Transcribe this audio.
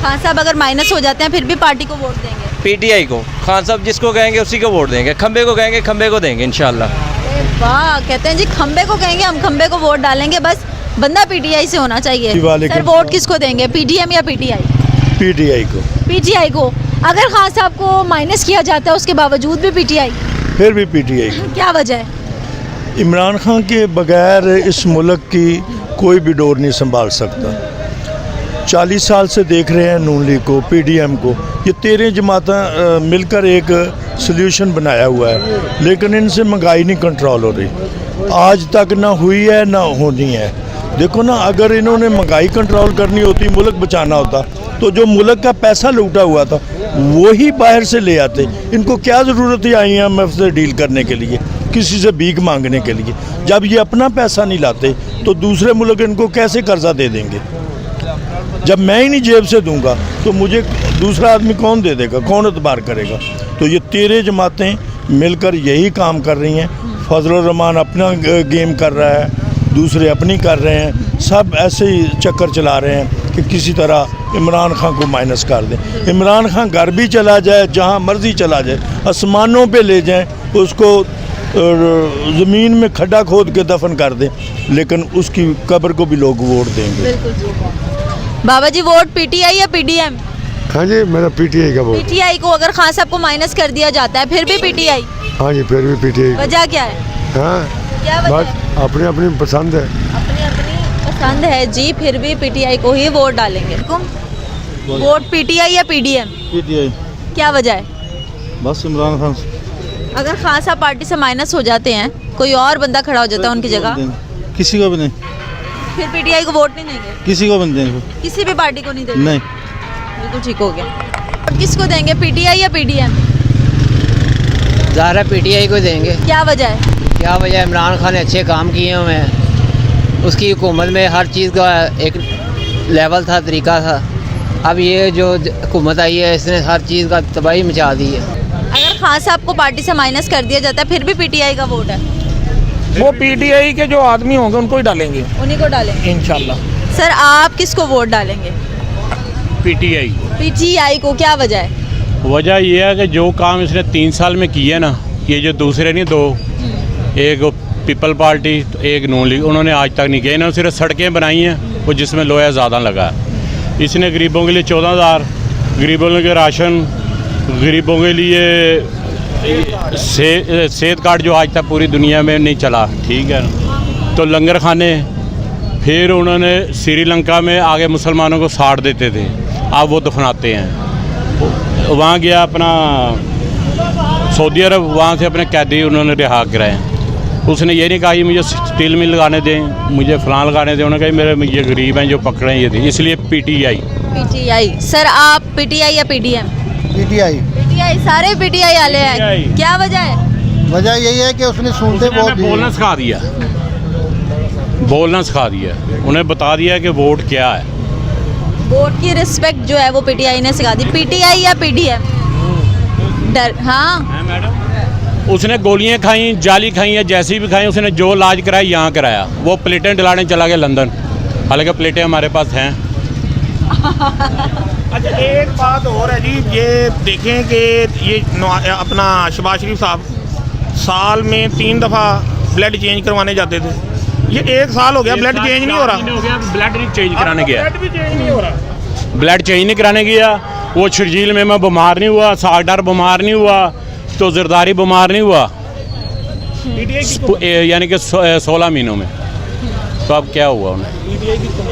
खान साहब अगर माइनस हो जाते हैं फिर भी पार्टी को वोट देंगे? पीटीआई को। खान साहब जिसको कहेंगे उसी को वोट देंगे, खंबे को कहेंगे खंबे को देंगे इंशाल्लाह। वाह, कहते हैं जी खंबे को कहेंगे हम खंबे को वोट डालेंगे, बस बंदा पीटीआई से होना चाहिए। सर वोट किसको देंगे, पीडीएम या पीटीआई? पीटीआई को। पीटीआई को। अगर खान साहब को माइनस किया जाता है उसके बावजूद भी पीटीआई? फिर भी पीटीआई को। क्या वजह है? इमरान खान के बगैर इस मुल्क की कोई भी डोर नहीं संभाल सकता। 40 साल से देख रहे हैं नून लीग को, पीडीएम को, ये 13 जमातें मिलकर एक सल्यूशन बनाया हुआ है, लेकिन इनसे महंगाई नहीं कंट्रोल हो रही, आज तक ना हुई है ना होनी है। देखो ना, अगर इन्होंने महंगाई कंट्रोल करनी होती, मुल्क बचाना होता, तो जो मुल्क का पैसा लूटा हुआ था वही बाहर से ले आते। इनको क्या ज़रूरत है IMF से डील करने के लिए, किसी से भीख मांगने के लिए? जब ये अपना पैसा नहीं लाते तो दूसरे मुल्क इनको कैसे कर्जा दे देंगे? जब मैं ही नहीं जेब से दूंगा तो मुझे दूसरा आदमी कौन दे देगा, कौन एतबार करेगा? तो ये 13 जमातें मिलकर यही काम कर रही हैं। फजलुर रहमान अपना गेम कर रहा है, दूसरे अपनी कर रहे हैं, सब ऐसे ही चक्कर चला रहे हैं कि किसी तरह इमरान खान को माइनस कर दें। इमरान खान घर भी चला जाए, जहाँ मर्जी चला जाए, आसमानों पे ले जाएं, उसको ज़मीन में खड्डा खोद के दफन कर दें, लेकिन उसकी कब्र को भी लोग वोट देंगे। बाबा जी वोट पीटीआई या पीडीएम? हाँ जी, मेरा पीटीआई का वोट। पीटीआई को। अगर खान साहब को माइनस कर दिया जाता है फिर भी पीटीआई? हाँ जी, फिर भी पीटीआई। वजह क्या है? हाँ, क्या वजह बस है? अपनी अपनी पसंद है। अपनी अपनी पसंद है जी, फिर भी पीटीआई को ही वोट डालेंगे। वोट पीटीआई या पीडीएम? पीटीआई। क्या वजह है? बस इमरान खान। अगर खान साहब पार्टी से माइनस हो जाते हैं, कोई और बंदा खड़ा हो जाता है उनकी जगह, किसी को भी नहीं, फिर पीटीआई को वोट नहीं देंगे? किसी को भी नहीं देंगे, किसी भी पार्टी को नहीं देंगे? नहीं। बिल्कुल ठीक हो गया। वोट किसको देंगे, पीटीआई या पीडीएम? ज़ाहिर है पीटीआई को देंगे। क्या वजह है? क्या वजह है? इमरान खान ने अच्छे काम किए हुए हैं, उसकी हुकूमत में हर चीज़ का एक लेवल था, तरीका था। अब ये जो हुकूमत आई है इसने हर चीज़ का तबाही मचा दी है। अगर खान साहब को पार्टी से माइनस कर दिया जाता है फिर भी पीटीआई का वोट है? वो पीटीआई के जो आदमी होंगे उनको ही डालेंगे, उन्हीं को डालेंगे इंशाल्लाह। सर आप किसको वोट डालेंगे? पीटीआई। पीटीआई को। क्या वजह है? वजह यह है कि जो काम इसने 3 साल में किया ना, ये जो दूसरे नहीं दो, एक पीपल पार्टी एक नून लीग, उन्होंने आज तक नहीं किया। इन्होंने सिर्फ सड़कें बनाई हैं वो जिसमें लोहा ज़्यादा लगा है। इसने गरीबों के लिए 14,000, गरीबों के राशन, गरीबों के लिए सेहत कार्ड जो आज तक पूरी दुनिया में नहीं चला, ठीक है, तो लंगर खाने। फिर उन्होंने श्रीलंका में आगे मुसलमानों को साड़ देते थे, अब वो दफनाते हैं। वहाँ गया अपना सऊदी अरब, वहाँ से अपने कैदी उन्होंने रिहा कराए। उसने ये नहीं कहा कि मुझे स्टील मिल लगाने दें, मुझे फलां लगाने दें, उन्होंने कहा मेरे ये गरीब हैं जो पकड़े हैं ये थे, इसलिए पीटीआई। पीटीआई। सर आप पीटीआई या पीडीएम? पीटीआई। पीटीआई। सारे पीटीआई वाले हैं, क्या वजह है? वजह यही है कि उसने सुनते बहुत बोलना सिखा दिया, बोलना सिखा दिया, उन्हें बता दिया कि वोट क्या है। वोट की रिस्पेक्ट जो है वो पीटीआई ने सिखा दी। पीटीआई या पीडीएम? डर। हाँ मैडम, उसने गोलियां खाई, जाली खाई है, जैसी भी खाई, उसने जो इलाज कराया यहाँ कराया। वो प्लेटें दिलाने चला गया लंदन, हालांकि प्लेटें हमारे पास हैं। अच्छा एक बात और है जी, ये देखें कि ये अपना शहबाज शरीफ साहब साल में 3 दफ़ा ब्लड चेंज करवाने जाते थे, ये 1 साल हो गया ब्लड चेंज नहीं हो रहा। ब्लड नहीं चेंज कराने गया, ब्लड भी चेंज नहीं हो रहा। ब्लड चेंज नहीं कराने गया। वो शर्जील में मैं बीमार नहीं हुआ, सागडार बीमार नहीं हुआ, तो जरदारी बीमार नहीं हुआ, यानी कि 16 महीनों में। तो अब क्या हुआ उन्हें?